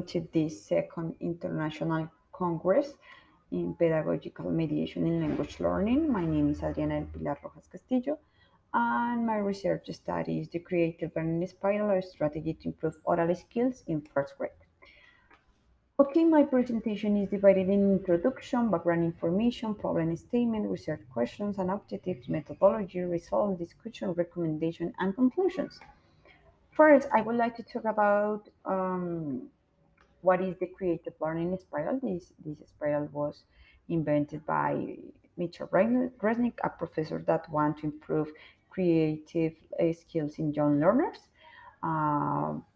to this second International Congress in Pedagogical Mediation in Language Learning. My name is Adriana del Pilar Rojas Castillo, and my research study is the creative learning spiral, a strategy to improve oral skills in first grade. Okay, my presentation is divided in introduction, background information, problem statement, research questions and objectives, methodology, result, discussion, recommendation, and conclusions. First, I would like to talk about what is the creative learning spiral. This spiral was invented by Mitchell Resnick, a professor that want to improve creative skills in young learners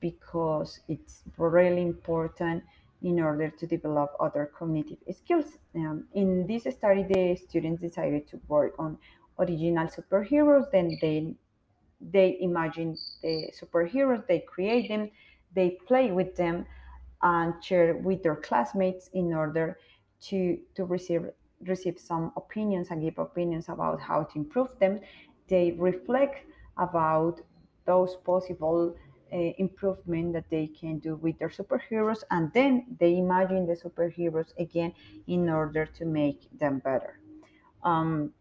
because it's really important in order to develop other cognitive skills. In this study, the students decided to work on original superheroes. Then they imagine the superheroes, they create them, they play with them, and share with their classmates in order to receive some opinions and give opinions about how to improve them. They reflect about those possible improvement that they can do with their superheroes, and then they imagine the superheroes again in order to make them better. Um,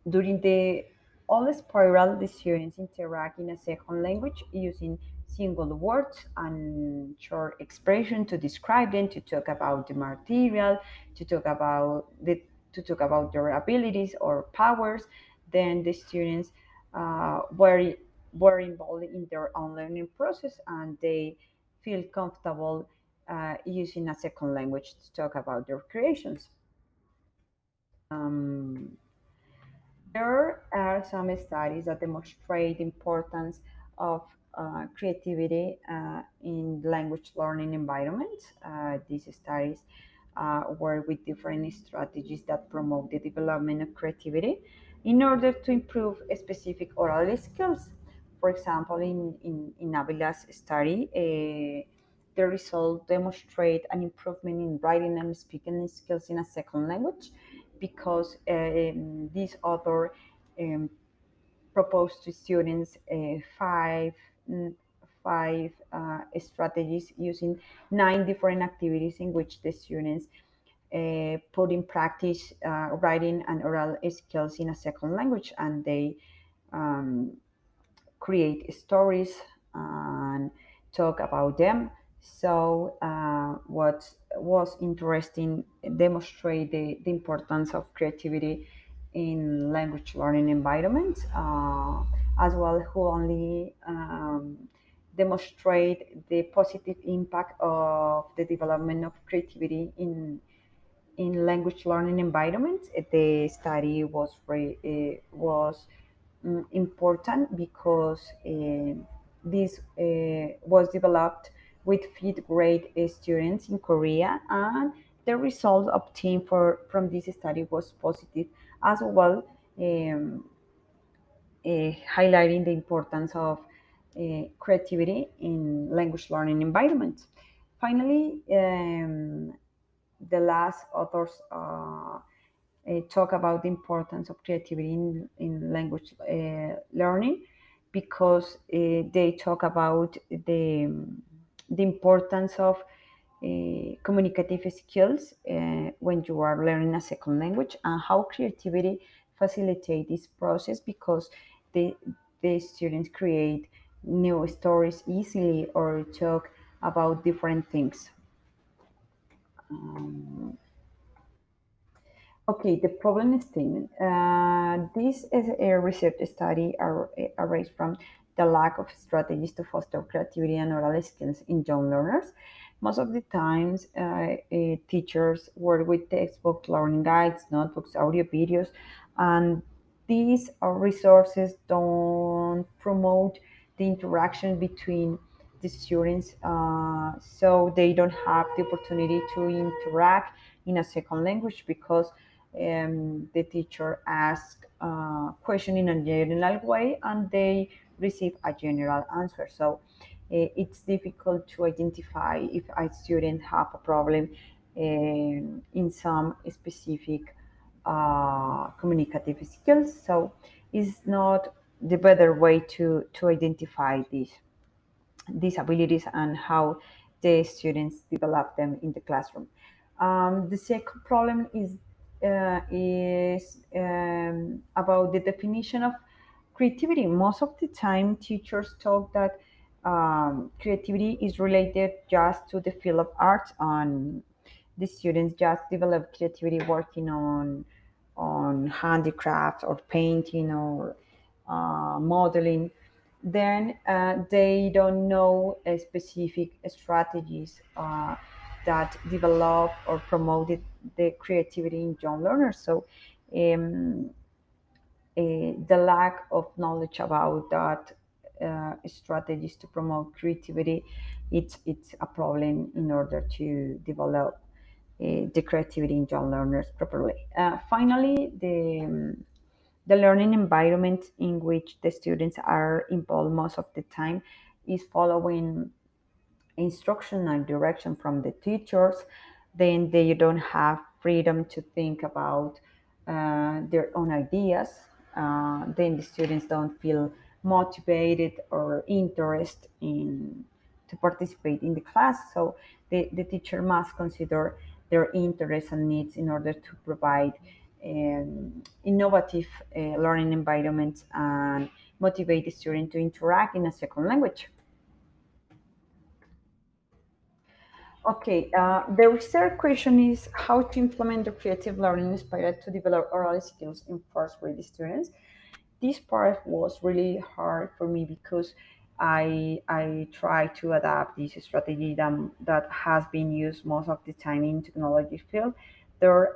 During the all spiral, the students interact in a second language using single words and short expression to describe them, to talk about the material, to talk about their abilities or powers. Then the students were involved in their own learning process, and they feel comfortable using a second language to talk about their creations. Um, There are some studies that demonstrate the importance of creativity in language learning environments. These studies work with different strategies that promote the development of creativity in order to improve specific oral skills. For example, in Avila's study, the results demonstrate an improvement in writing and speaking skills in a second language because this author um, proposed to students mm, five strategies using 9 different activities in which the students put in practice writing and oral skills in a second language, and they um, create stories and talk about them. So, what was interesting demonstrate the importance of creativity in language learning environments, as well who only demonstrate the positive impact of the development of creativity in language learning environments. The study was important because this was developed with fifth grade students in Korea, and the result obtained from this study was positive as well, um, highlighting the importance of creativity in language learning environments. Finally, the last authors talk about the importance of creativity in language learning because they talk about the importance of communicative skills when you are learning a second language, and how creativity facilitate this process because the, the students create new stories easily or talk about different things. Okay, the problem statement. This is a research study arose from the lack of strategies to foster creativity and oral skills in young learners. Most of the times, teachers work with textbook learning guides, notebooks, audio videos, and these resources don't promote the interaction between the students, so they don't have the opportunity to interact in a second language because the teacher asks a question in a general way and they receive a general answer. So it's difficult to identify if a student have a problem in some specific communicative skills. So it's not the better way to identify these abilities and how the students develop them in the classroom. The second problem is about the definition of creativity. Most of the time, teachers talk that creativity is related just to the field of arts, and the students just develop creativity working on handicraft or painting or modeling. Then they don't know specific strategies that develop or promote the creativity in young learners. So um, the lack of knowledge about that strategies to promote creativity, it's a problem in order to develop the creativity in young learners properly. Finally, the learning environment in which the students are involved most of the time is following instruction and direction from the teachers. Then they don't have freedom to think about their own ideas. Then the students don't feel motivated or interested in to participate in the class. So the teacher must consider their interests and needs in order to provide innovative learning environments and motivate the student to interact in a second language. Okay, the research question is how to implement the creative learning inspired to develop oral skills in first grade students. This part was really hard for me because I try to adapt this strategy that has been used most of the time in technology field. There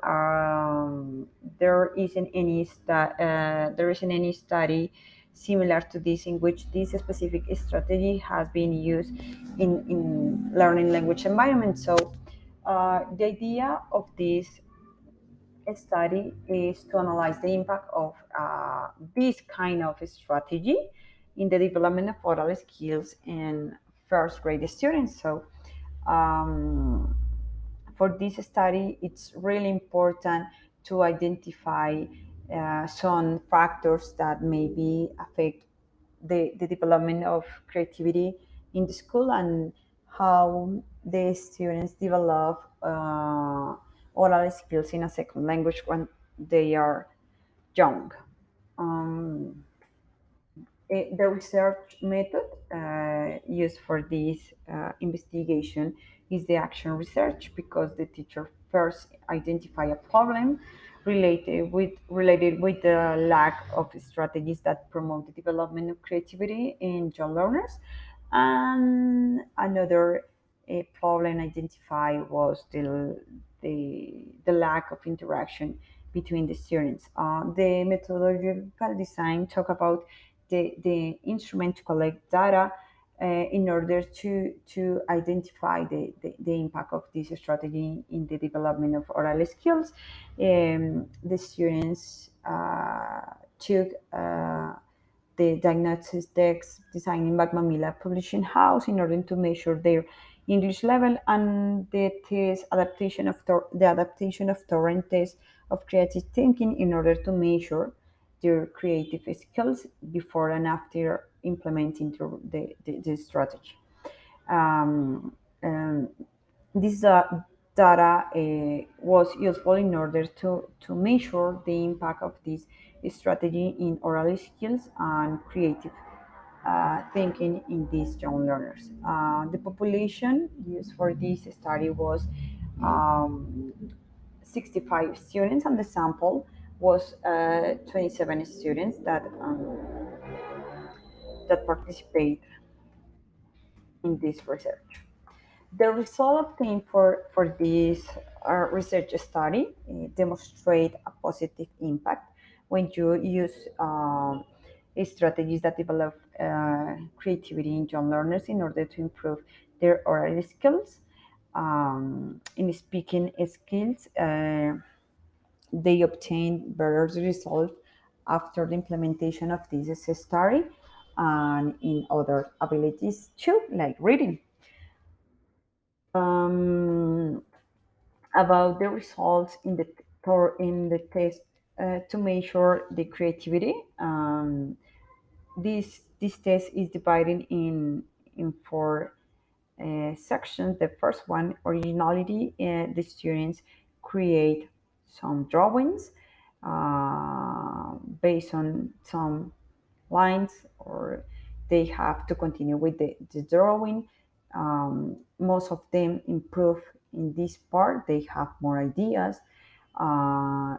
there isn't there isn't any study similar to this in which this specific strategy has been used in learning language environment. So the idea of this study is to analyze the impact of this kind of strategy in the development of oral skills in first grade students. So um, for this study, it's really important to identify some factors that maybe affect the development of creativity in the school and how the students develop oral skills in a second language when they are young. Um, the research method used for this investigation is the action research because the teacher first identify a problem related with the lack of strategies that promote the development of creativity in young learners, and another problem identified was the lack of interaction between the students. The methodological design talk about the instrument to collect data in order to identify the impact of this strategy in the development of oral skills. The students took the diagnosis text designed by Mamila Publishing House in order to measure their English level, and the test adaptation of the adaptation of torrent test of creative thinking in order to measure their creative skills before and after implementing the strategy. Um, um, this data was useful in order to measure the impact of this strategy in oral skills and creative thinking in these young learners. The population used for this study was um, 65 students, and the sample was 27 students that participate in this research. The result obtained for this research study demonstrate a positive impact when you use strategies that develop creativity in young learners in order to improve their oral skills. In speaking skills, they obtain better results after the implementation of this study and in other abilities too, like reading. Um, about the results in the test to measure the creativity. This test is divided in four sections. The first one, originality, the students create some drawings based on some lines, or they have to continue with the drawing. Most of them improve in this part. They have more ideas.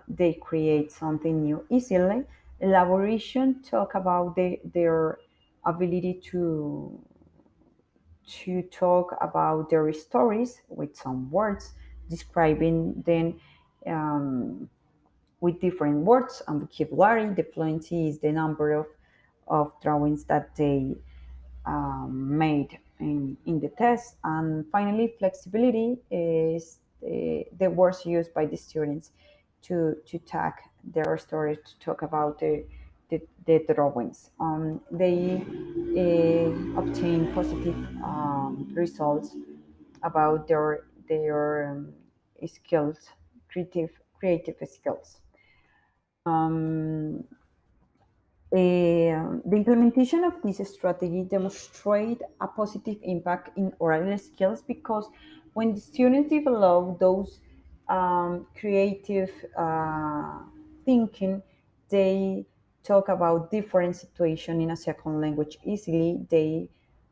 They create something new easily. Elaboration talk about their ability to talk about their stories with some words, describing them with different words and vocabulary. The fluency is the number of drawings that they made in the test. And finally, flexibility is the words used by the students to tag their story, to talk about the drawings. They obtain positive results about their skills, creative skills. Um, the implementation of this strategy demonstrate a positive impact in oral skills, because when the students develop those creative thinking, they talk about different situation in a second language easily. They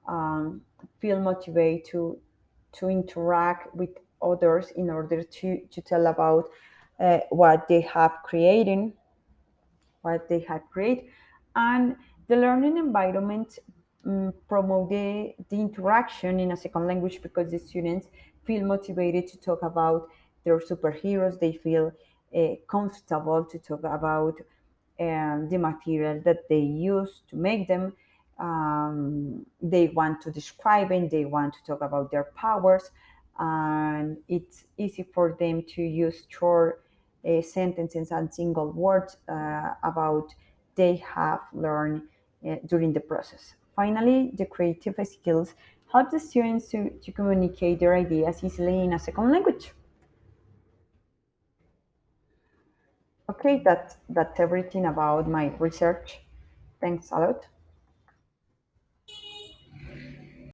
um, feel motivated to interact with others in order to tell about what they have created, what they had created. And the learning environment promote the interaction in a second language, because the students feel motivated to talk about their superheroes. They feel comfortable to talk about the material that they use to make them. They want to describe it, they want to talk about their powers, and it's easy for them to use short sentences and single words about they have learned during the process. Finally, the creative skills help the students to communicate their ideas easily in a second language. Okay, that's everything about my research. Thanks a lot.